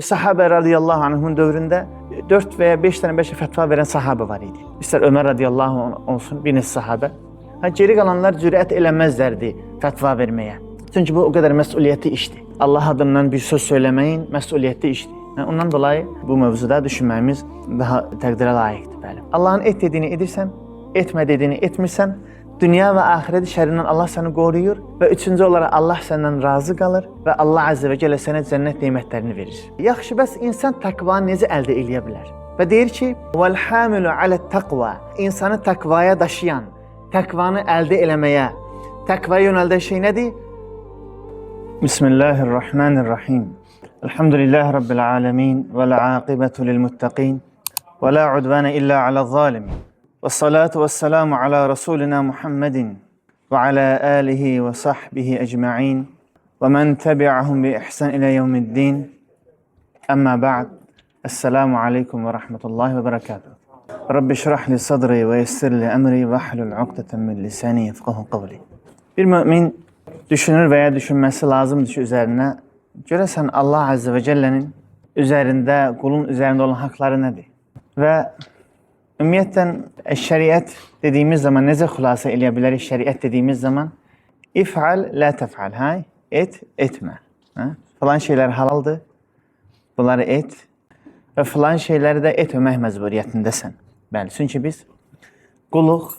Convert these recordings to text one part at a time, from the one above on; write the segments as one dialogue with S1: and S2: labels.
S1: Sahabe radiyallahu anh'ın dövründə 4 veya 5 tane fətva verən sahabe var idi. İstər Ömer radiyallahu anh olsun, bir neçə sahabe. Geri qalanlar cürət eləməzlərdi fətva verməyə. Çünki bu o qədər məsuliyyətli işdir. Allah adından bir söz söyləməyin məsuliyyətli işdir. Ondan dolayı bu mövzuda düşünməyimiz daha təqdirə layiqdir. Bəli. Allahın et dediyini edirsən, etmə dediyini etmirsən, dünya və axirət şərrindən Allah səni qoruyur və üçüncü olaraq Allah səndən razı qalır və Allah Azze və Celle sənə cənnət nemətlərini verir. Yaxşı, bəs insan təqvanı necə əldə edə bilər? Və deyir ki, وَالْحَامِلُ عَلَى التَّقْوَى İnsanı təqvaya daşıyan, təqvanı əldə eləməyə, təqvaya yönəldən şey nədir? Bismillahirrahmanirrahim. Elhamdülillahi Rabbil alemin və l-aqibətu lil-muttaqin və la udvane illa ala-zalimin. والصلاة والسلام على رسولنا محمد وعلى آله وصحبه أجمعين ومن تبعهم بإحسان إلى يوم الدين أما بعد السلام عليكم ورحمة الله وبركاته رب اشرح لي صدري ويسر لي أمري واحلل عقدة من لساني يفقهوا قولي. Bir mümin düşünür veya düşünmesi lazımdır ki üzerine görəsən Allah Azze ve Celle'nin üzerinde, kulun üzerinde olan hakları nedir? Ve ümumiyyətlə, şəriət dediyimiz zaman necə xülasə eləyə bilərik şəriət dediyimiz zaman? İf'al, la tef'al. Et, etmə. Falan şeylər halaldır, bunları et və falan şeyləri də etməmək məcburiyyətindəsən. Bəli, çünki biz quluq,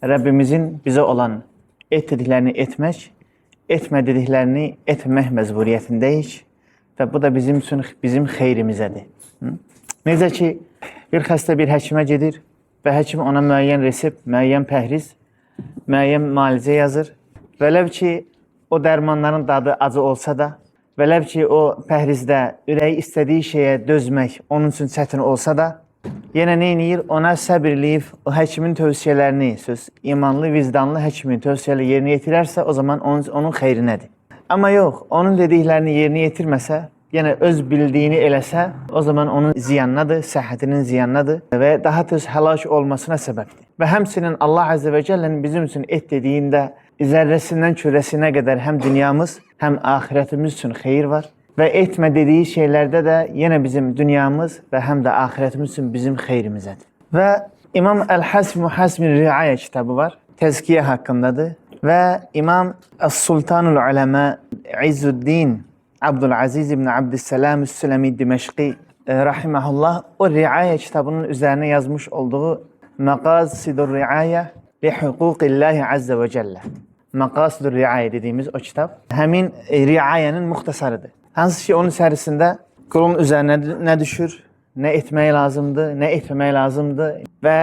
S1: Rəbbimizin bizə olan et dediklərini etmək, etmə dediklərini etməmək məcburiyyətindəyik və bu da bizim üçün bizim xeyrimizədir. Necə ki, bir xəstə bir həkimə gedir və həkim ona müəyyən resept, müəyyən pəhriz, müəyyən müalicə yazır. Vələv ki, o dərmanların dadı acı olsa da, vələv ki, o pəhrizdə ürəyi istədiyi şeyə dözmək onun üçün çətin olsa da, yenə nə edir? Ona səbirləyib o həkimin tövsiyələrini, söz imanlı, vicdanlı həkimin tövsiyələri yerinə yetirərsə, o zaman onun xeyrinədir. Amma yox, onun dediklərini yerinə yetirməsə, yenə öz bildiyini eləsə, o zaman onun ziyannadır, səhhətinin ziyannadır və daha tez həlak olmasına səbəbdir. Və həmçinin Allah Azze və Celle'nin bizim üçün et dediyində zərrəsindən kürəsinə qədər həm dünyamız, həm ahirətimiz üçün xeyir var. Və etmə dediyi şeylərdə də yenə bizim dünyamız və həm də ahirətimiz üçün bizim xeyrimizədir. Və İmam Əl-Hasm Muhasmin Riaya kitabı var, təzkiyə haqqındadır. Və İmam As-Sultanul Uləmə İzzuddin Abdülaziz ibn Abdüsselam Üs-Sülemi Diməşqi rahiməhullah o Riaya kitabının üzərine yazmış olduğu Maqasidur Riaya li Huquqillahi Azze ve Celle. Maqasidur Riaya dediğimiz o kitap həmin riayenin muxtasarıdır. Hansı ki onun içərisində kulun üzerine nə düşür, nə etmək lazımdır, nə etməmək lazımdır və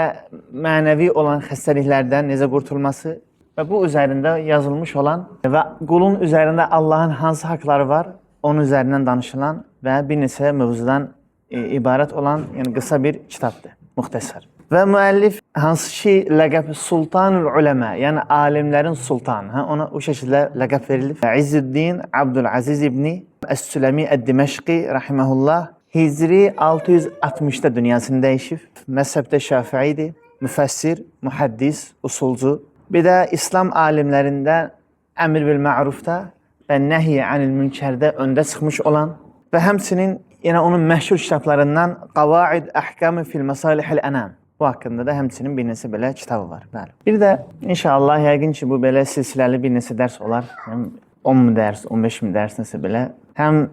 S1: mənəvi olan xəstəliklərdən necə qurtulması və bu üzərində yazılmış olan və kulun üzərində Allah'ın hansı haqları var, onun üzərindən danışılan və bir neçə mövzudan ibarət olan, yəni qısa bir kitabdır, muxtəsər. Və müəllif hansı ki ləqəb Sultanul Uləmə, yəni alimlərin sultanı, ona o şəkildə ləqəb verilib. İzzuddin Abdülaziz ibn Əs-Sülemi Əd-Diməşqi rahiməhullah Hicri 660-da dünyasını dəyişib. Məzhəbdə Şafiidir, müfəssir, mühəddis, usulcu. Bir də İslam alimlərində əmr bil ma'rufda və nəhiyyə anil münkərdə öndə çıxmış olan və həmçinin yenə onun məşhur kitablarından Qavaid Əhkamı fil Masalihil Ənam. Bu haqqında da həmçinin bir neçə belə kitabı var. Bəli. Bir də inşallah yəqin ki bu belə silsiləli bir neçə dərs olar. 10 min dərs, 15 min dərs nəsə belə. Həm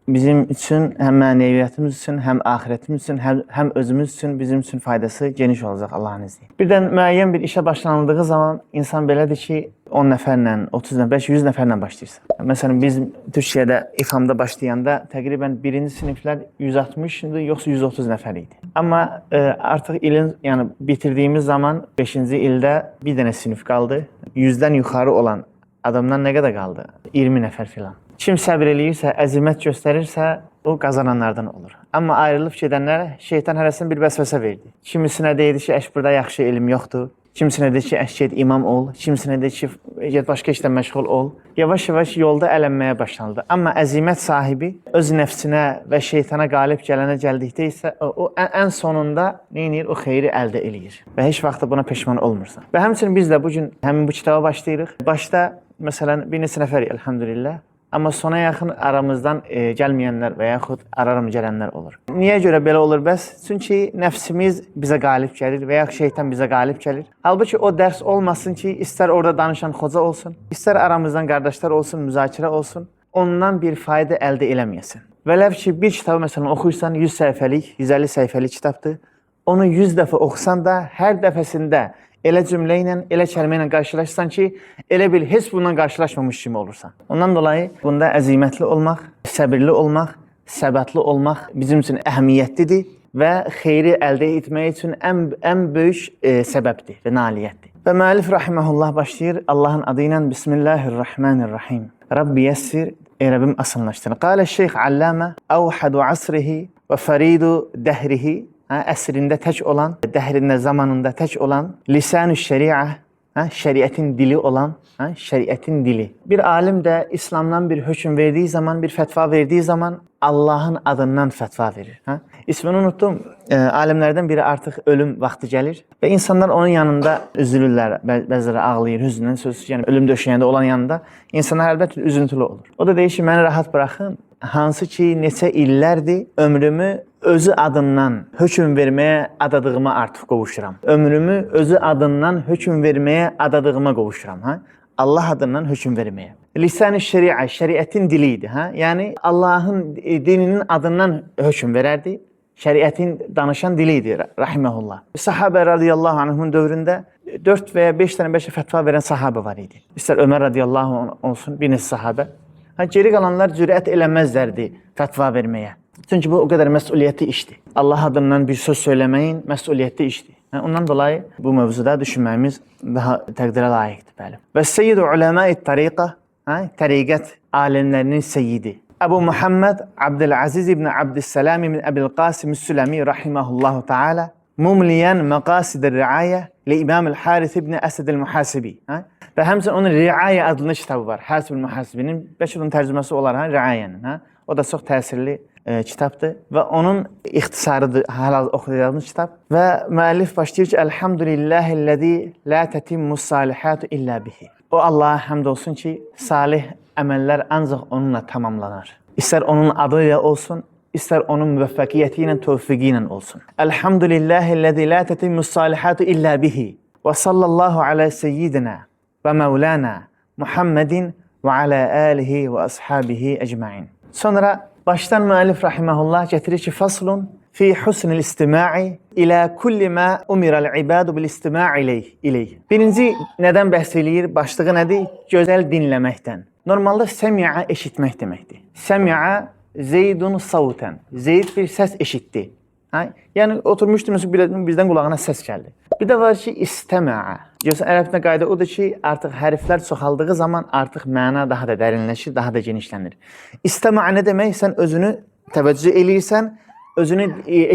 S1: bizim üçün, həm mənəviyyatımız üçün, həm ahirətimiz üçün, həm özümüz üçün, bizim üçün faydası geniş olacaq Allah'ın izni. Birdən müəyyən bir işə başlanıldığı zaman insan belədir ki 10 nəfərlə, 30 nəfər, 100 nəfərlə başlayırsa. Məsələn, biz Türkiyədə İFAM-da başlayanda təqribən birinci siniflər 160 idi, yoxsa 130 nəfər idi. Amma artıq ilin, yəni bitirdiyimiz zaman 5-ci ildə bir dənə sinif qaldı. 100-dən yuxarı olan adamdan nə qədər qaldı? 20 nəfər filan. Kim səbir eləyirsə, əzimət göstərirsə, o qazananlardan olur. Amma ayrılıb gedənlərə şeytan hərəsindən bir vəsvəsə verdi. Kimisinə deyirdi ki, burada yaxşı elm yoxdur. Kimisinə deyir ki, get imam ol. Kimisinə deyir ki, get başqa işlə məşğul ol. Yavaş-yavaş yolda ələnməyə başlandı. Amma əzimət sahibi öz nəfsinə və şeytana qalib gələnə gəldikdə isə o ən sonunda nə edir? O xeyri əldə eləyir. Və heç vaxt buna peşman olmursan. Və həmçinin biz də bugün həmin bu kitaba başlayırıq. Başda məsələn bir neçə nəfər elhamdülillah Amma sona yaxın aramızdan gəlməyənlər və yaxud araram gələnlər olur. Niyə görə belə olur bəs? Çünki nəfsimiz bizə qalib gəlir və ya şeytan bizə qalib gəlir. Halbuki o dərs olmasın ki, istər orada danışan xoca olsun, istər aramızdan qardaşlar olsun, müzakirə olsun, ondan bir fayda əldə eləməyəsən. Vələv ki, bir kitabı məsələn oxuyursan, 100 səhifəlik, 150 səhifəlik kitabdır. Onu 100 dəfə oxusan da, hər dəfəsində elə cümlə ilə, elə kəlmə ilə qarşılaşsan ki, elə bil heç bundan qarşılaşmamış kimi olursan. Ondan dolayı bunda əzimətli olmaq, səbirli olmaq, səbatlı olmaq bizim üçün əhəmiyyətlidir və xeyri əldə etmək üçün ən böyük səbəbdir və nailiyyətdir. Və müəllif rahimehullah başlayır Allahın adı ilə Bismillahirrahmanirrahim. Rabbi yəssir, ey Rəbbim asanlaşdır. Qalə Şeyx Allamə, əvhədu asrihi və fəridu dəhrihi. Əsrində tək olan, dəhrində, zamanında tək olan, lisan-ı şəriə, şəriətin dili olan, şəriətin dili. Bir alim də İslamdan bir hökm verdiyi zaman, bir fətva verdiyi zaman Allahın adından fətva verir. İsmini unuttum, alimlərdən biri artıq ölüm vaxtı gəlir və insanlar onun yanında üzülürlər, bəziləri ağlayır, hüznən sözsüz, yəni ölüm döşəyəndə olan yanında insanlar əlbəttə üzüntülü olur. O da deyir ki, məni rahat buraxın, hansı ki neçə illərdir ömrümü özü adından hökm verməyə adadığıma artıq qovuşuram. Ömrümü özü adından hökm verməyə adadığıma qovuşuram. Allah adından hökm verməyə. Lisan-ı şəriə, şəriətin dili idi. Yəni Allahın dininin adından hökm verərdi. Şəriətin danışan dili idi, rahimehullah. Sahabə radiyallahu anhum dövründə 4 və ya 5 dənə beşə fətva verən sahabə var idi. İstər Ömər radiyallahu anh olsun, bir neçə sahabə. Geri qalanlar cürət eləməzlərdi fətva verməyə. Çünki bu o qədər məsuliyyətli işdir. Allah adından bir söz söyləməyin məsuliyyətli işdir. Ondan dolayı bu mövzuda düşünməyimiz daha təqdirə layiqdir. Bəli. Və Seyyidu Uləma-i Tariqa, təriqət alimlərinin seyyidi. Əbu Muhammed Abdülaziz ibn Abdüssalam ibn Əbil-Qasim Süləmi rahiməhullahu ta'ala mumliyən məqasidir riayə li İmam-ül Harith ibn Əsəd-el-Muhasibi. Və həmçinin onun Riayə adlı kitabı var. Hasib-ül-Muhasibinin, bəlkə bunun tərcüməsi olar, Riayənin. O da çox təsirli kitabdır və onun ixtisarıdır, hal-hal oxuyacağımız kitab. Və müəllif başlayır ki, Elhamdülillahilləzi la tətimmus salihatu illə bihi. O Allaha həmd olsun ki, salih əməllər ancaq onunla tamamlanar. İstər onun adı ilə olsun, istər onun müvəffəqiyyəti ilə, tövfiqi ilə olsun. Elhamdülillahilləzi la tətimmus salihatu illə bihi. Və sallallahu alə seyyidina və Mevlana Muhammedin və alə alihi və ashabihi əcmain. Sonra başdan müəllif rahimehullah gətirir ki, faslun fi husnil istima'i ilə kulli mə umirəl ibadu bil istima'i ileyh. Birinci nədən bəhs eləyir? Başlığı nədir? Gözəl dinləməkdən. Normalda səmi'a eşitmək deməkdir. Səmi'a zeydun savtən. Zeyd bir səs eşitdi. Yəni oturmuşdunuz, bizdən qulağına səs gəldi. Bir də var ki, istəməə. Görsən, ərəbdə qayda odur ki, artıq hərflər çoxaldığı zaman artıq məna daha da dərinləşir, daha da genişlənir. İstəməə nə demək? Sən özünü təvəccüh eləyirsən, özünü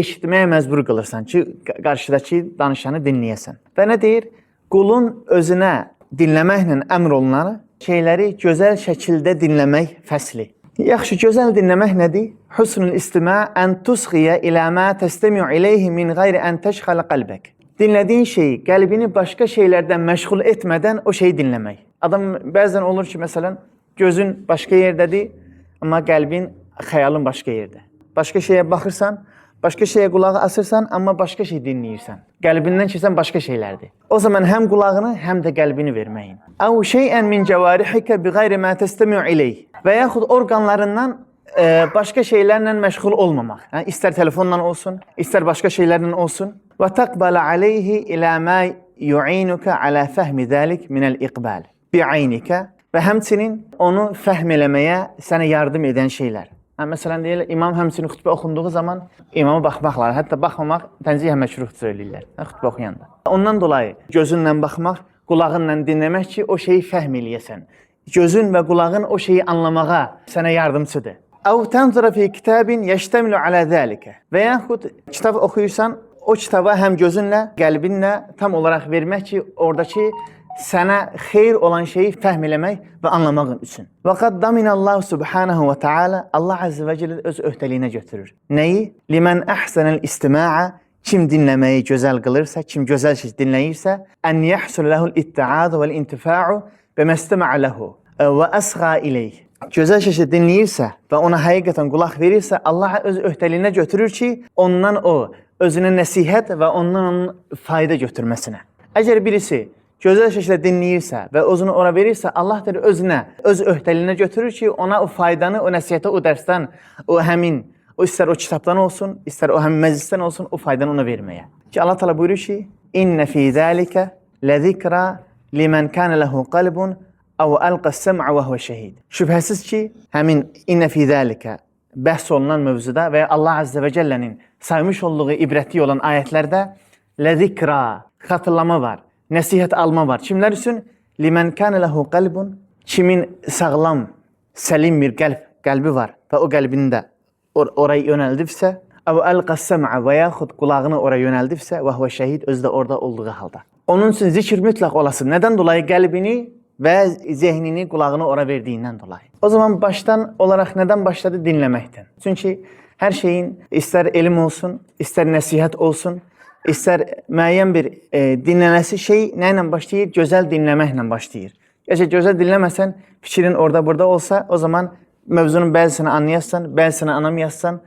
S1: eşitməyə məcbur qılırsan ki, qarşıdakı danışanı dinləyəsən. Və nə deyir? Qulun özünə dinləməklə əmr olunan şeyləri gözəl şəkildə dinləmək fəsli. Yaxşı, gözəl dinləmək nədir? Husnul istima' an tusghiya ila ma tastami'u ilayhi min ghayri an tashghala qalbak. Dinlədiyin şeyi, qəlbini başqa şeylərdən məşğul etmədən o şeyi dinləmək. Adam bəzən olur ki, məsələn, gözün başqa yerdədir, amma qəlbin, xəyalın başqa yerdə. Başqa şeyə baxırsan, başqa şeyə qulağı asırsan, amma başqa şey dinləyirsən. Qəlbindən keçən başqa şeylərdir. O zaman həm qulağını, həm də qəlbini verməyin. Əv şeyən min cəvarihikə bi ghayri ma tastami'u ilayhi. Və yaxud orqanlarından başqa şeylərlə məşğul olmamaq. İstər telefonla olsun, istər başqa şeylərlə olsun. Və təqbələ aleyhi ilə mə yu'inuka alə fəhmi zəlik minəl iqbal. Bi'aynikə və həmçinin onu fəhm eləməyə sənə yardım edən şeylər. Məsələn, deyirlər, imam həmçinin xütbə oxunduğu zaman imama baxmaqlar, hətta baxmamaq tənzihə məşruhdur söyləyirlər, xütbə oxuyanda. Ondan dolayı gözünlə baxmaq, qulağınla dinləmək ki, o şeyi fəhm eləyəsən. Gözün və qulağın o şeyi anlamağa sənə yardımçıdır. Əv tənzira fi kitabin yəştəmilu alə zəlikə. Və yaxud kitab oxuyursan, o kitaba həm gözünlə, qəlbinlə tam olaraq vermək ki, oradakı sənə xeyir olan şeyi fəhm eləmək və anlamağın üçün. Və qad daminallahu subhanahu və ta'ala, Allah azze və cəllə öz öhdəliyinə götürür. Nəyi? Limən əhsənəl istima'a, kim dinləməyi gözəl qılırsa, kim gözəl şey dinləyirsə, ən yəhsul ləhul itti'adu vəl intifa'u və məstəmə ləhu və əsğa ileyh. gözəl şəkildə dinləyirsə və ona həqiqətən qulaq verirsə, Allah öz öhdəliyinə götürür ki, ondan o özünə nəsihət və ondan onun fayda götürməsinə. Əgər birisi gözəl şəkildə dinləyirsə və özünü ora verirsə, Allah da özünə, öz öhdəliyinə götürür ki, ona o faydanı, o nəsihəti o dərsdən, o həmin, o istər o kitabdan olsun, istər o həmin məclisdən olsun, o faydanı ona verməyə. Ki Allah Teala buyurur ki, İnnə fī zəlikə ləzikra limən kənə ləhu qalbun əv əlqəs-səm'a və huvə şəhid. Şübhəsiz ki, həmin İnnə fī zəlikə bəhs olunan mövzuda və Allah Əzzə və Cəllənin saymış olduğu ibrətli olan ayətlərdə ləzikra, xatırlama var, nəsihət alma var. Kimlər üçün? Limən kənə ləhu qalbun, kimin sağlam, səlim bir qəlbi var və o qəlbində oraya yönəldibsə, əv əlqəs-səm'a və yaxud qulağını oraya yönəldibsə və huvə şəhid, özü də orada olduğu halda. Onun üçün zikr mütləq olasın. Nədən dolayı? Qəlbini və zehnini, qulağını ora verdiyindən dolayı. O zaman başdan olaraq nədən başladı? Dinləməkdən. Çünki hər şeyin istər elm olsun, istər nəsihət olsun, istər müəyyən bir dinləməsi şey nə ilə başlayır? Gözəl dinləməklə başlayır. Əgər gözəl dinləməsən, fikrin orada burada olsa, o zaman mövzunun bəzisini anlayarsan, bəzisini anlamayarsan,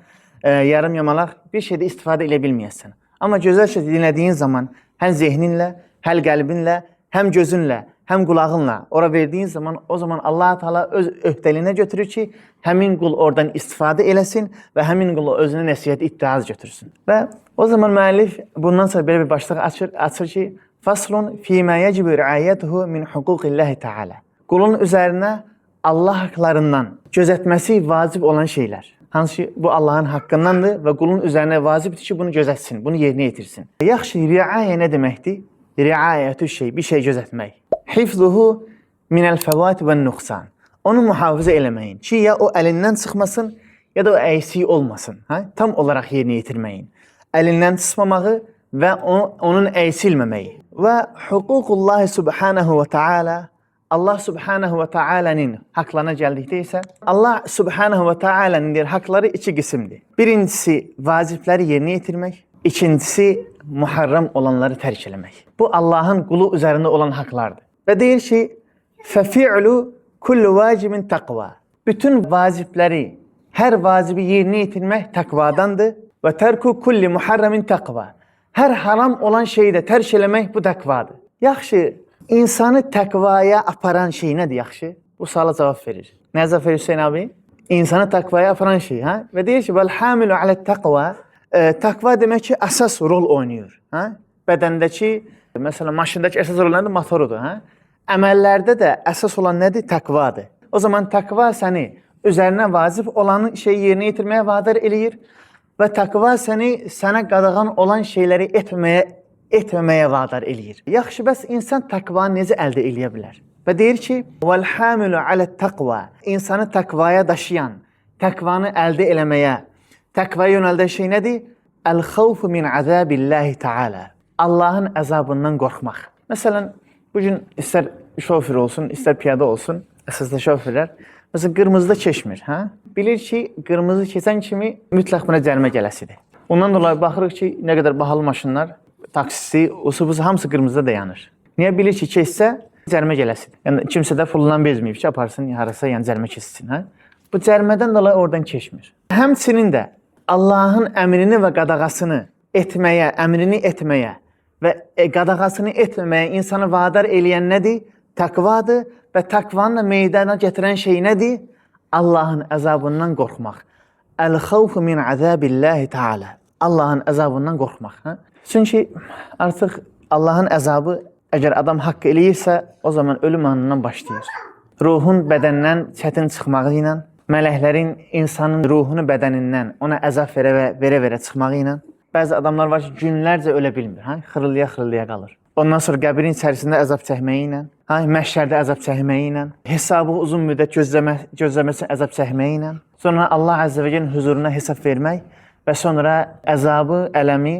S1: yarım yamalaq bir şeydə istifadə edə bilməyəsən. Amma gözəl şey dinlədiyin zaman həm zehninlə, həm qəlbinlə, həm gözünlə, həm qulağınla ora verdiyin zaman, o zaman Allah Teala öz öhdəliyinə götürür ki, həmin qul oradan istifadə eləsin və həmin qul özünə nəsihət iddiaz götürsün. Və o zaman müəllif bundan sonra belə bir başlıq açır ki, Faslun fîmə yəcibu riayətuhu min huquqillahi Teala. Qulun üzərinə Allah haqlarından gözətməsi vacib olan şeylər. Hansı ki, bu Allahın haqqındandır və qulun üzərinə vacibdir ki, bunu gözətsin, bunu yerinə yetirsin. Yaxşı, riayə nə deməkdir? Riayətü şey, bir şey gözətmək. Hifzuhu minəl fəvat və nuqsan. Onu mühafizə eləməyin ki, ya o əlindən çıxmasın, ya da o əksik olmasın. Tam olaraq yerinə yetirməyin. Əlindən çıxmamağı və onun əksilməməyi. Və hüququllahi subhanahu və ta'ala, Allah subhanahu və ta'alənin haqlarına gəldikdə isə, Allah subhanahu və ta'alənin haqları iki qismdir. Birincisi, vacibləri yerinə yetirmək. İkincisi, muharram olanları tərk eləmək. Bu, Allahın qulu üzərində olan haqlardır. Və deyir ki, fəfi'lu kullu vacibin taqva. Bütün vacibləri, hər vacibi yerinə yetirmək təqvadandır. Və tərku kulli muharramin taqva. Hər haram olan şeyi də tərk eləmək bu təqvadır. Yaxşı, İnsanı təqvaya aparan şey nədir yaxşı? Bu suala cavab verir. Nə cavab verir Hüseyin abi? İnsanı təqvaya aparan şey. Və deyir ki, vəl-hamilu alə-təqva. Təqva demək ki, əsas rol oynayır. Bədəndəki, məsələn, maşındakı əsas rol nədir? Motorudur. Əməllərdə də əsas olan nədir? Təqvadır. O zaman təqva səni üzərinə vacib olan şeyi yerinə yetirməyə vadar eləyir və təqva sənə qadağan olan şeyləri etməməyə vadar eləyir. Yaxşı, bəs insan təqvanı necə əldə eləyə bilər? Və deyir ki, vəl-hamilu alə-təqva. İnsanı təqvaya daşıyan, təqvanı əldə eləməyə, təqvaya yönəldən şey nədir? Əl-xavfu min əzəbillahi Teala. Allahın əzabından qorxmaq. Məsələn, bugün istər şoför olsun, istər piyada olsun, əsasda şoförlər, məsələn, qırmızıda keçmir. Bilir ki, qırmızı keçən kimi mütləq buna cərimə gələsidir. Ondan dolayı baxırıq ki, nə qədər bahalı maşınlar, taksisi, usu-busu hamısı qırmızıda dayanır. Niyə bilir ki, keçsə cərimə gələsidir. Yəni, kimsə də pulundan bezməyib ki, aparsın, harasa cərimə keçsin. Bu cərimədən dolayı oradan keçmir. Həmçinin də Allahın əmrini və qadağasını etməyə, əmrini etməyə və qadağasını etməməyə insanı vadar eləyən nədir? Təqvadır və təqvanı meydana gətirən şey nədir? Allahın əzabından qorxmaq. Əl-xavfu min əzəbillahi Teala. Allahın əzabından qorxmaq. Çünki artıq Allahın əzabı əgər adam haqq eləyirsə, o zaman ölüm anından başlayır. Ruhun bədəndən çətin çıxmağı ilə, mələklərin insanın ruhunu bədənindən ona əzab verə-verə çıxmağı ilə, bəzi adamlar var ki, günlərcə ölə bilmir, xırıldıya qalır. Ondan sonra qəbrin içərisində əzab çəkməyi ilə, məhşərdə əzab çəkməyi ilə, hesabı uzun müddət gözləməsi əzab çəkməyi ilə, sonra Allah Əzzə və Cəllənin huzuruna hesab vermək və sonra əzabı, ələmi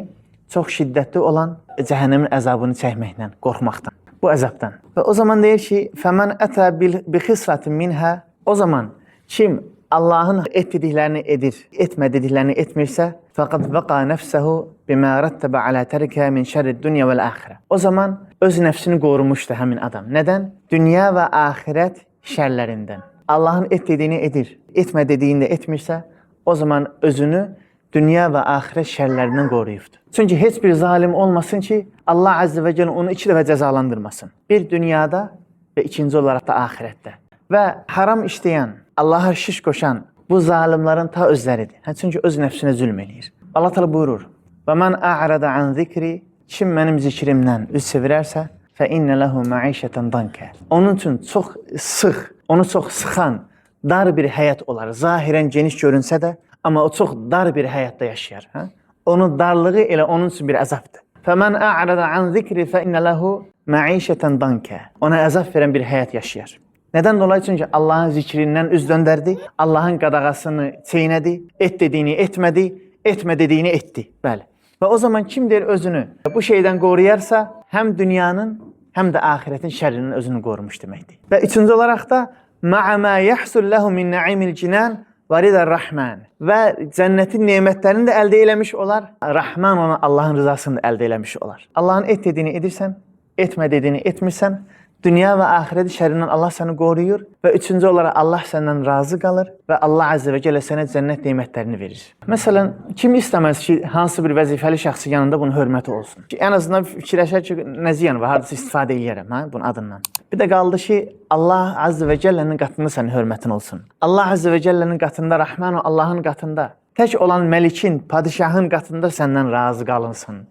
S1: çox şiddətli olan cəhənnəmin əzabını çəkməklə, qorxmaqdan, bu əzabdan. Və o zaman deyir ki, فَمَنْ أَتَى بِخِسْرَةٍ مِنْهَا. O zaman kim Allahın etdiklərini edir, etmədiklərini etmirsə, فَقَدْ وَقَى نَفْسَهُ بِمَا رَتَّبَ عَلَى تَرِكَهَا مِنْ شَرِّ الدُّنْيَا وَالْآخِرَةِ. O zaman öz nəfsini qorumuşdur həmin adam. Nədən? Dünya və axirət şərlərindən. Allah'ın et dediğini edir, etme dediğini de etmirsə, o zaman özünü dünya və axirət şərlərindən qoruyubdur. Çünki heç bir zalim olmasın ki, Allah Azze və Celle onu 2 dəfə cəzalandırmasın. Bir dünyada və ikinci olaraq da axirətdə. Və haram işləyən, Allah'a şiş qoşan bu zalimlərin ta özləridir. Çünki öz nəfsinə zülm eləyir. Allah təala buyurur: "Və mən a'rada an zikri", kim mənim zikrimdən üz çevirərsə, "Fə innə lehu ma'işatan danka". Onun üçün çox sıx, onu çox sıxan dar bir həyat olar. Zahirən geniş görünsə də, amma o çox dar bir həyatda yaşayar. Onun darlığı elə onun üçün bir əzabdır. "Fəmən a'rada an zikri fə innə lehu ma'işatan danka". Ona əzab verən bir həyat yaşayar. Nədən dolayı? Çünki Allahın zikrindən üz döndərdi, Allahın qadağasını çeynədi, et dediyini etmədi, etmə dediyini etdi. Bəli. Və o zaman kim deyir özünü bu şeydən qoruyarsa, həm dünyanın, həm də axirətin şərrindən özünü qorumuş deməkdir. Və üçüncü olaraq da ma'a ma yahsul lahu min na'imil cinan və ridar rahman. Və cənnətin nemətlərini də əldə eləmiş olar. Rahman ona Allahın rızasını da əldə eləmiş olar. Allahın et dediyini edirsən, etmə dediyini etmirsən, dünya və axirət şərrindən Allah səni qoruyur və üçüncü olaraq Allah səndən razı qalır və Allah Azze və Celle sənə cənnət nemətlərini verir. Məsələn, kim istəməz ki, hansı bir vəzifəli şəxsi yanında bunun hörməti olsun? Ən azından fikirləşər ki, nə ziyan var, hardasa istifadə eləyərəm bunun adından. Bir də qaldı ki, Allah Azze və Celle'nin qatında sənin hörmətin olsun. Allah Azze və Celle'nin qatında, Rahman o Allahın qatında, tək olan məlikin, padişahın qatında səndən razı qalınsın.